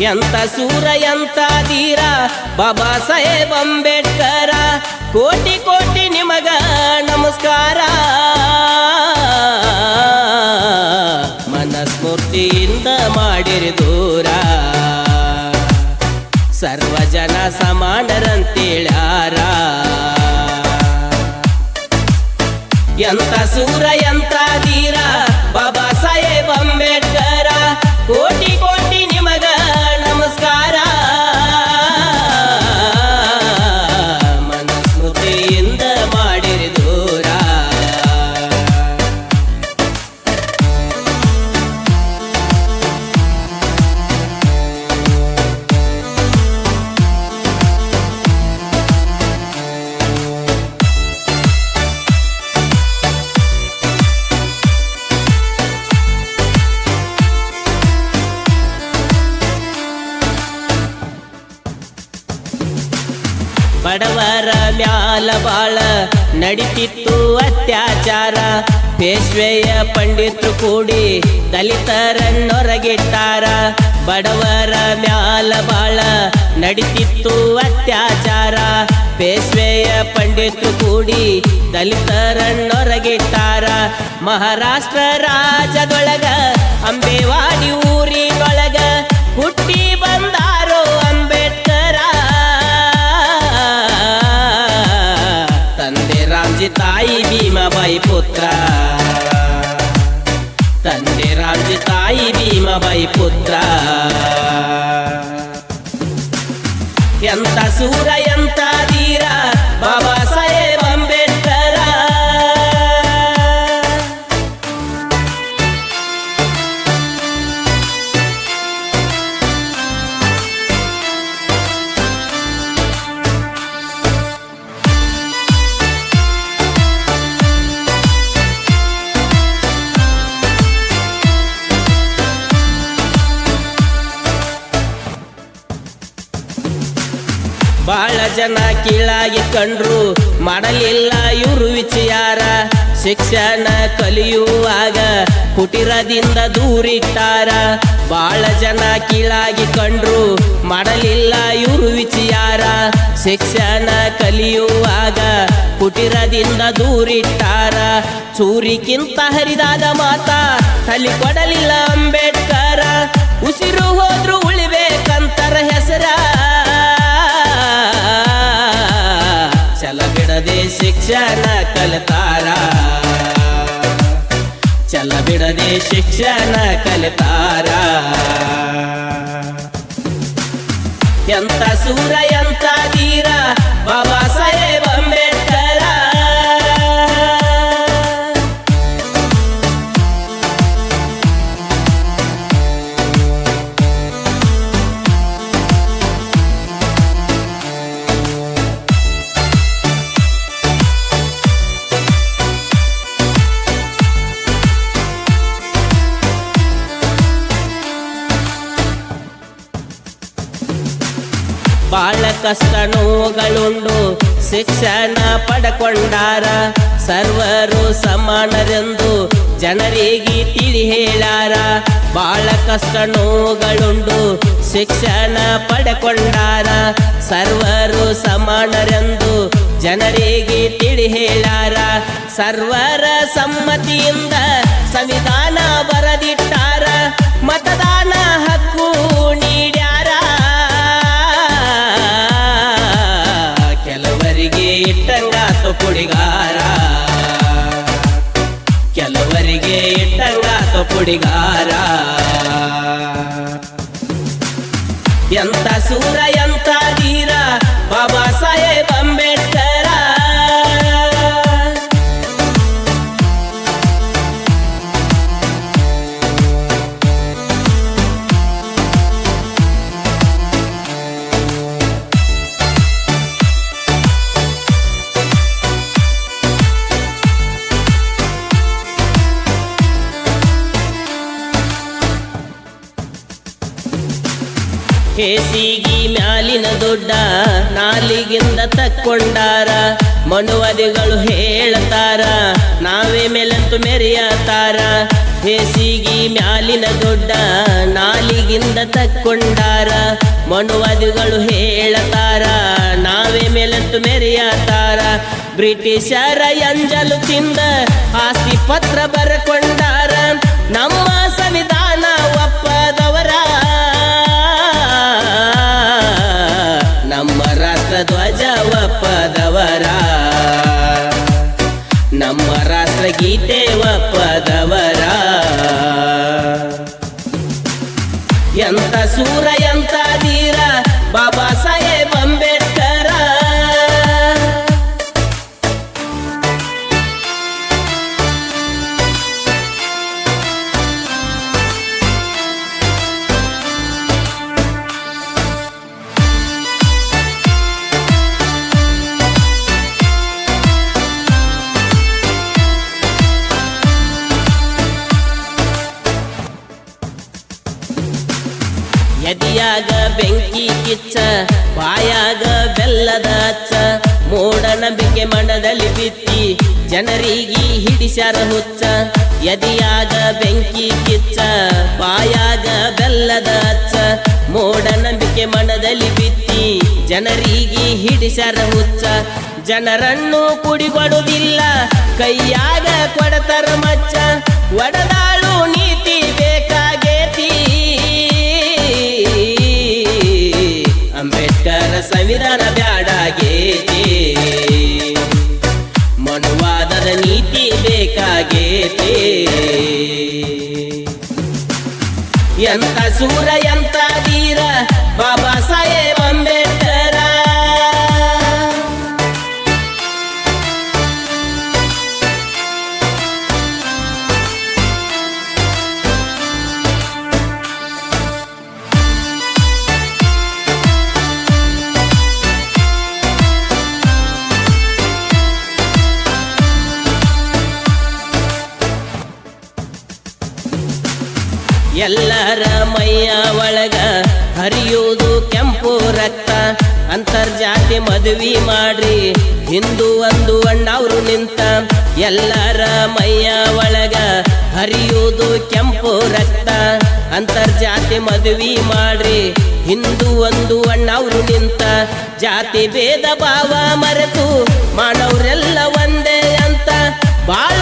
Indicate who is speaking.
Speaker 1: ಎಂತ ಸೂರ ಎಂತ ಧೀರ ಬಾಬಾ ಸಾಹೇಬ್ ಅಂಬೇಡ್ಕರ, ಕೋಟಿ ಕೋಟಿ ನಿಮಗ ನಮಸ್ಕಾರ. ಮನಸ್ಫೂರ್ತಿಯಿಂದ ಮಾಡಿರಿ ದೂರ, ಸರ್ವ ಜನ ಸಮಾನರಂತೇಳ್ಯಾರ. ಎಂತ ಸೂರ ಎಂತ ಧೀರ ಬಾಬಾ ಸಾಹೇಬ್ ಅಂಬೇಡ್ಕರ, ಕೋಟಿ ಕೋಟಿ ನಿಮಗ ನಮಸ್ಕಾರ. ಮನಸ್ಮೃತಿಯಿಂದ ಮಾಡಿರಿ ದೂರ. ಬಡವರ ಮ್ಯಾಲ ಬಾಳ ನಡಿತಿತ್ತು ಅತ್ಯಾಚಾರ, ಪೇಶ್ವೆಯ ಪಂಡಿತರು ಕೂಡಿ ದಲಿತರನ್ನೊರಗಿಟ್ಟಾರ. ಬಡವರ ಮ್ಯಾಲ ಬಾಳ ನಡಿತಿತ್ತು ಅತ್ಯಾಚಾರ, ಪೇಶ್ವೆಯ ಪಂಡಿತರು ಕೂಡಿ ದಲಿತರನ್ನೊರಗಿಟ್ಟಾರ. ಮಹಾರಾಷ್ಟ್ರ ರಾಜ್ಯದೊಳಗ ಅಂಬೇವಾಡಿ ಊರಿನೊಳಗ ಹುಟ್ಟಿ ಬಂದಾರೋ ಅಂಬೇಡ್ಕರ. ತಂದೆ ರಾಮ್ಜಿ ತಾಯಿ ಭೀಮಾಬಾಯಿ ಪುತ್ರ, ತಂದೆ ರಾಮ್ಜಿ ತಾಯಿ ಭೀಮಾಬಾಯಿ ಪುತ್ರ. ಎಂತ ಸೂರ ಎಂತ ಧೀರ ಬಾಬಾ ಸಾಹೇಬ್ ಅಂಬೇಡ್ಕರ. ಬಾಳ ಜನ ಕೀಳಾಗಿ ಕಂಡ್ರು ಮಾಡಲಿಲ್ಲ ಇವರು ವಿಚಾರ. ಶಿಕ್ಷಣ ಕಲಿಯುವಾಗ ಕುಟಿರದಿಂದ ದೂರಿಟ್ಟಾರ. ಬಾಳ ಜನ ಕೀಳಾಗಿ ಕಂಡ್ರು ಮಾಡಲಿಲ್ಲ ಇವರು ವಿಚಾರ. ಶಿಕ್ಷಣ ಕಲಿಯುವಾಗ ಕುಟಿರದಿಂದ ದೂರಿಟ್ಟಾರ. ಚೂರಿಗಿಂತ ಹರಿದಾದ ಮಾತ ತಲೆ ಕೊಡಲಿಲ್ಲ ಅಂಬೇಡ್ಕರ. ಉಸಿರು ಹೋದ್ರು ಉಳಿಬೇಕಂತರ ಹೆಸರ. ಛಲ ಬಿಡದೆ ಶಿಕ್ಷಣ ಕಲಿತಾರ, ಛಲ ಬಿಡದೆ ಶಿಕ್ಷಣ ಕಲಿತಾರ. ಎಂತ ಸೂರ ಎಂತ ಧೀರ ಬಾಬಾ ಸಾಹೇಬ್ ಅಂಬೇಡ್ಕರ. ಬಾಳ ಕಷ್ಟ ನೋವುಗಳುಂಡು ಶಿಕ್ಷಣ ಪಡಕೊಂಡಾರ. ಸರ್ವರು ಸಮಾನರೆಂದು ಜನರಿಗೆ ತಿಳಿ ಹೇಳಾರ. ಬಾಳ ಕಷ್ಟ ನೋವುಗಳುಂಡು ಶಿಕ್ಷಣ ಪಡಕೊಂಡಾರ. ಸರ್ವರು ಸಮಾನರೆಂದು ಜನರಿಗೆ ತಿಳಿ ಹೇಳಾರ. ಸರ್ವರ ಸಮ್ಮತಿಯಿಂದ ಸಂವಿಧಾನ ಬರೆದಿಟ್ಟಾರ. ಮತದಾನ ಹಕ್ಕು ನೀಡ್ಯಾರ. ಕೆಲವರಿಗೆ ಇಟ್ಟಂಗಾತು ಪುಡಿಗಾರ, ಕೆಲವರಿಗೆ ಇಟ್ಟಂಗಾತು ಪುಡಿಗಾರ. ಎಂತ ಸೂರ ಎಂತ ಧೀರ ಬಾಬಾ ಸಾಹೇಬ್ ಅಂಬೇಡ್ಕರ. ಹೇಸಿಗಿ ಮ್ಯಾಲಿ ಮ್ಯಾಲಿನ ದೊಡ್ಡ ನಾಲಿಗಿಂದ ತಕ್ಕೊಂಡಾರ ಮನುವಾದಿಗಳು ಹೇಳ್ತಾರ ನಾವೇ ಮೇಲಂತೂ ಮೆರೆಯತಾರ ಹೇಸಿಗಿ ಮ್ಯಾಲಿನ ದೊಡ್ಡ ನಾಲಿಗಿಂದ ತಕ್ಕೊಂಡಾರ ಮನುವಾದಿಗಳು ಹೇಳ್ತಾರ ನಾವೇ ಮೇಲಂತೂ ಮೆರೆಯತಾರ ಬ್ರಿಟಿಷರ ಎಂಜಲು ತಿಂದ ಆಸ್ತಿ ಪತ್ರ ಬರಕೊಂಡಾರ ನಮ್ಮ ಸಂವಿಧಾನ ಒಪ್ಪದವರ ನಮ್ಮ ರಾಷ್ಟ್ರ ಧ್ವಜ ಒಪ್ಪದವರ ನಮ್ಮ ರಾಷ್ಟ್ರ ಗೀತೆ ಒಪ್ಪದವರ ಎಂತ ಸೂರ ಎಂತ ಧೀರ ಬಾಬಾ ಸಾಹೇಬ್ ಅಂಬೇಡ್ಕರ ಎದಿಯಾಗ ಬೆಂಕಿ ಕಿಚ್ಚ ಬಾಯಾಗ ಬೆಲ್ಲದ ಅಚ್ಚ ಮೂಢನಂಬಿಕೆ ಮನದಲ್ಲಿ ಬಿತ್ತಿ ಜನರಿಗೆ ಹಿಡಿಸ್ಯಾರ ಹುಚ್ಚ ಎದಿಯಾಗ ಬೆಂಕಿ ಕಿಚ್ಚ ಬಾಯಾಗ ಬೆಲ್ಲದ ಅಚ್ಚ ಮೂಢನಂಬಿಕೆ ಮನದಲ್ಲಿ ಬಿತ್ತಿ ಜನರಿಗೆ ಹಿಡಿಸ್ಯಾರ ಹುಚ್ಚ ಜನರನ್ನು ಕುಡಿಗೊಡುವುದಿಲ್ಲ ಕೈಯಾಗ ಕೊಡತರ ಮಚ್ಚ ಒಡದಾಳು ನೀತಿ ಬೇಕಾಗೇತಿ ಅಂಬೇಡ್ಕರ್ ಸಂವಿಧಾನ ಬ್ಯಾಡಾಗೇತಿ ಮನುವಾದದ ನೀತಿ ಬೇಕಾಗೇತಿ ಎಂತ ಸೂರ ಎಂತ ಧೀರ ಬಾಬಾ ಸಾಹೇಬ್ ಅಂಬೇಡ್ಕರ ಎಲ್ಲರ ಮೈಯ ಒಳಗ ಹರಿಯುವುದು ಕೆಂಪು ರಕ್ತ ಅಂತರ್ಜಾತಿ ಮದುವೆ ಮಾಡ್ರಿ ಹಿಂದೂ ಒಂದು ಅಣ್ಣವ್ರು ನಿಂತ ಎಲ್ಲರ ಮೈಯ ಒಳಗ ಹರಿಯುವುದು ಕೆಂಪು ರಕ್ತ ಅಂತರ್ಜಾತಿ ಮದುವೆ ಮಾಡ್ರಿ ಹಿಂದೂ ಒಂದು ಅಣ್ಣವ್ರು ನಿಂತ ಜಾತಿ ಭೇದ ಭಾವ ಮರೆತು ಮಾನವರೆಲ್ಲ ಒಂದೇ ಅಂತ ಬಾಳ